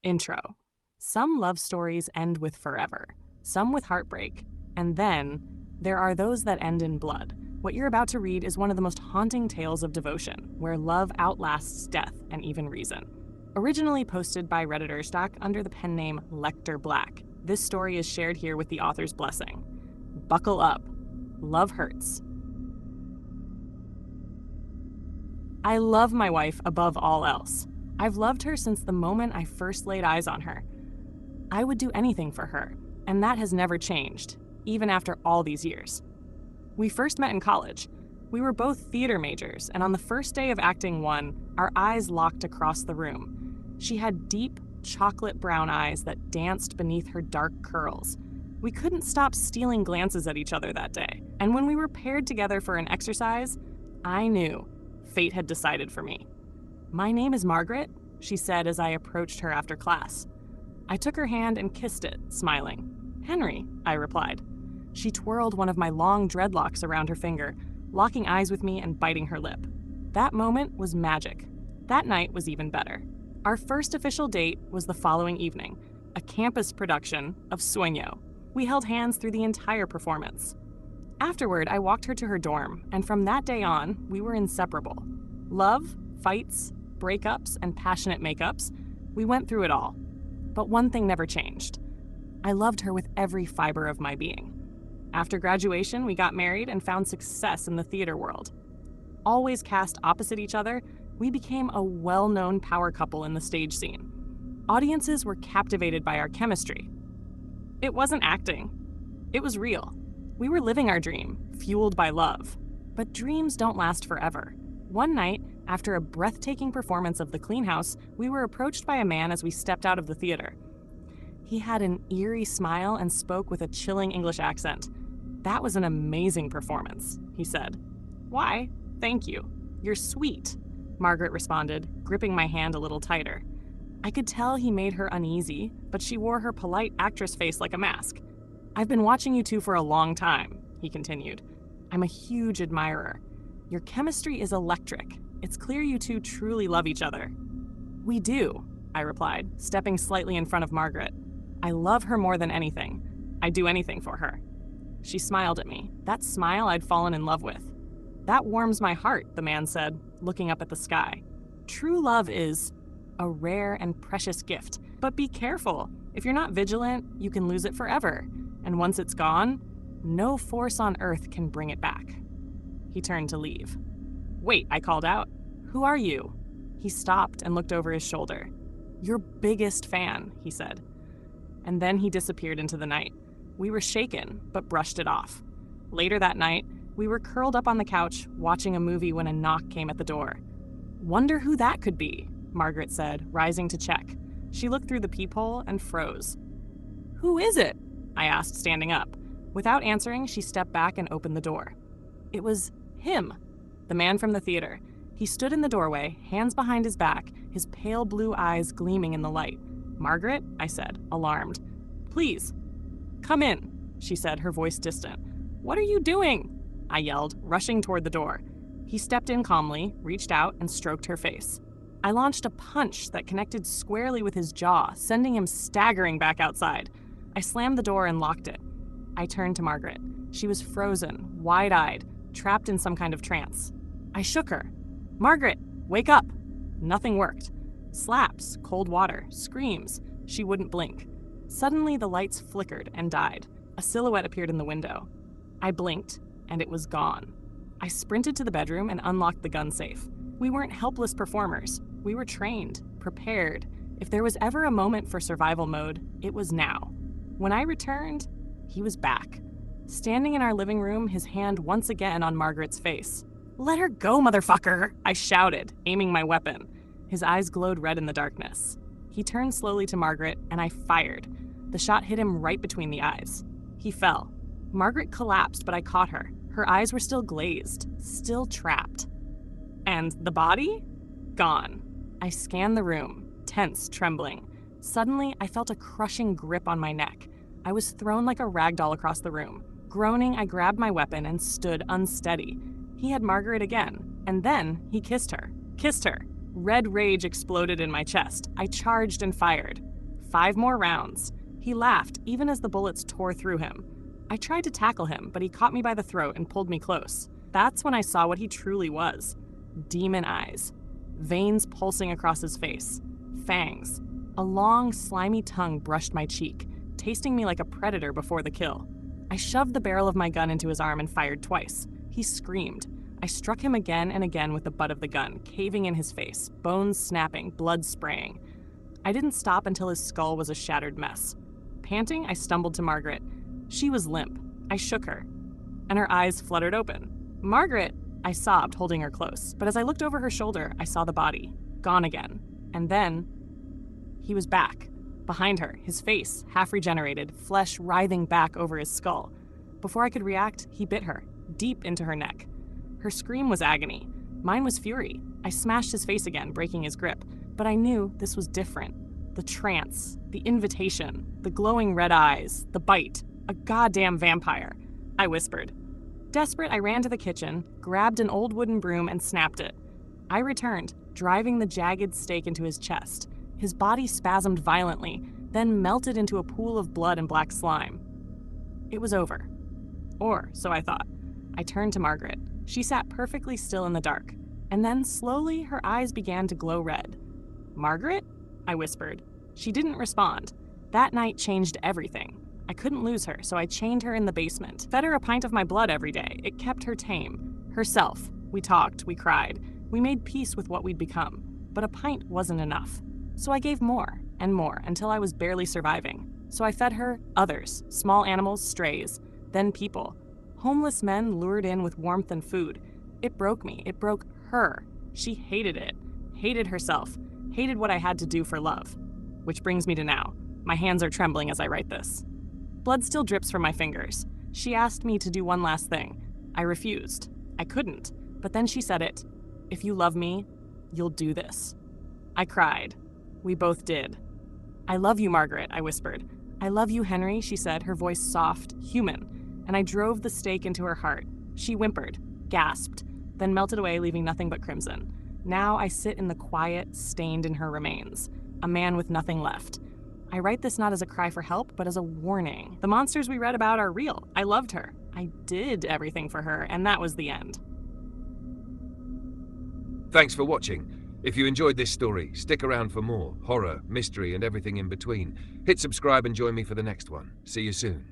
Intro. Some love stories end with forever, some with heartbreak, and then there are those that end in blood. What you're about to read is one of the most haunting tales of devotion, where love outlasts death and even reason. Originally posted by Reddit under the pen name Lector Black, this story is shared here with the author's blessing. Buckle up. Love hurts. I love my wife above all else. I've loved her since the moment I first laid eyes on her. I would do anything for her, and that has never changed, even after all these years. We first met in college. We were both theater majors, and on the first day of acting one, our eyes locked across the room. She had deep, chocolate brown eyes that danced beneath her dark curls. We couldn't stop stealing glances at each other that day, and when we were paired together for an exercise, I knew fate had decided for me. "My name is Margaret," she said as I approached her after class. I took her hand and kissed it, smiling. "Henry," I replied. She twirled one of my long dreadlocks around her finger, locking eyes with me and biting her lip. That moment was magic. That night was even better. Our first official date was the following evening, a campus production of Sueño. We held hands through the entire performance. Afterward, I walked her to her dorm, and from that day on, we were inseparable. Love, fights, breakups, and passionate makeups, we went through it all. But one thing never changed. I loved her with every fiber of my being. After graduation, we got married and found success in the theater world. Always cast opposite each other, we became a well-known power couple in the stage scene. Audiences were captivated by our chemistry. It wasn't acting. It was real. We were living our dream, fueled by love. But dreams don't last forever. One night, after a breathtaking performance of The Clean House, we were approached by a man as we stepped out of the theater. He had an eerie smile and spoke with a chilling English accent. "That was an amazing performance," he said. "Why, thank you. You're sweet," Margaret responded, gripping my hand a little tighter. I could tell he made her uneasy, but she wore her polite actress face like a mask. "I've been watching you two for a long time," he continued. "I'm a huge admirer. Your chemistry is electric. It's clear you two truly love each other." "We do," I replied, stepping slightly in front of Margaret. "I love her more than anything. I'd do anything for her." She smiled at me, that smile I'd fallen in love with. "That warms my heart," the man said, looking up at the sky. "True love is a rare and precious gift, but be careful. If you're not vigilant, you can lose it forever. And once it's gone, no force on earth can bring it back." He turned to leave. "Wait," I called out. "Who are you?" He stopped and looked over his shoulder. "Your biggest fan," he said. And then he disappeared into the night. We were shaken, but brushed it off. Later that night, we were curled up on the couch, watching a movie when a knock came at the door. "Wonder who that could be," Margaret said, rising to check. She looked through the peephole and froze. "Who is it?" I asked, standing up. Without answering, she stepped back and opened the door. It was him, the man from the theater. He stood in the doorway, hands behind his back, his pale blue eyes gleaming in the light. "Margaret," I said, alarmed. "Please, come in," she said, her voice distant. "What are you doing?" I yelled, rushing toward the door. He stepped in calmly, reached out, and stroked her face. I launched a punch that connected squarely with his jaw, sending him staggering back outside. I slammed the door and locked it. I turned to Margaret. She was frozen, wide-eyed, trapped in some kind of trance. I shook her. "Margaret, wake up!" Nothing worked. Slaps, cold water, screams. She wouldn't blink. Suddenly, the lights flickered and died. A silhouette appeared in the window. I blinked, and it was gone. I sprinted to the bedroom and unlocked the gun safe. We weren't helpless performers. We were trained, prepared. If there was ever a moment for survival mode, it was now. When I returned, he was back. Standing in our living room, his hand once again on Margaret's face. "Let her go, motherfucker!" I shouted, aiming my weapon. His eyes glowed red in the darkness. He turned slowly to Margaret, and I fired. The shot hit him right between the eyes. He fell. Margaret collapsed, but I caught her. Her eyes were still glazed, still trapped. And the body? Gone. I scanned the room, tense, trembling. Suddenly, I felt a crushing grip on my neck. I was thrown like a rag doll across the room. Groaning, I grabbed my weapon and stood unsteady. He had Margaret again, and then he kissed her. Kissed her. Red rage exploded in my chest. I charged and fired. 5 more rounds. He laughed, even as the bullets tore through him. I tried to tackle him, but he caught me by the throat and pulled me close. That's when I saw what he truly was. Demon eyes. Veins pulsing across his face. Fangs. A long, slimy tongue brushed my cheek, tasting me like a predator before the kill. I shoved the barrel of my gun into his arm and fired twice. He screamed. I struck him again and again with the butt of the gun, caving in his face, bones snapping, blood spraying. I didn't stop until his skull was a shattered mess. Panting, I stumbled to Margaret. She was limp. I shook her, and her eyes fluttered open. "Margaret!" I sobbed, holding her close, but as I looked over her shoulder, I saw the body. Gone again. And then he was back, behind her, his face, half regenerated, flesh writhing back over his skull. Before I could react, he bit her, deep into her neck. Her scream was agony. Mine was fury. I smashed his face again, breaking his grip, but I knew this was different. The trance, the invitation, the glowing red eyes, the bite. A goddamn vampire, I whispered. Desperate, I ran to the kitchen, grabbed an old wooden broom, and snapped it. I returned, driving the jagged stake into his chest. His body spasmed violently, then melted into a pool of blood and black slime. It was over. Or so I thought. I turned to Margaret. She sat perfectly still in the dark, and then slowly her eyes began to glow red. "Margaret?" I whispered. She didn't respond. That night changed everything. I couldn't lose her, so I chained her in the basement. Fed her a pint of my blood every day. It kept her tame. Herself. We talked, we cried. We made peace with what we'd become. But a pint wasn't enough. So I gave more and more until I was barely surviving. So I fed her others, small animals, strays, then people. Homeless men lured in with warmth and food. It broke me. It broke her. She hated it. Hated herself. Hated what I had to do for love. Which brings me to now. My hands are trembling as I write this. Blood still drips from my fingers. She asked me to do one last thing. I refused. I couldn't. But then she said it. "If you love me, you'll do this." I cried. We both did. "I love you, Margaret," I whispered. "I love you, Henry," she said, her voice soft, human. And I drove the stake into her heart. She whimpered, gasped, then melted away, leaving nothing but crimson. Now I sit in the quiet, stained in her remains. A man with nothing left. I write this not as a cry for help, but as a warning. The monsters we read about are real. I loved her. I did everything for her, and that was the end. Thanks for watching. If you enjoyed this story, stick around for more horror, mystery, and everything in between. Hit subscribe and join me for the next one. See you soon.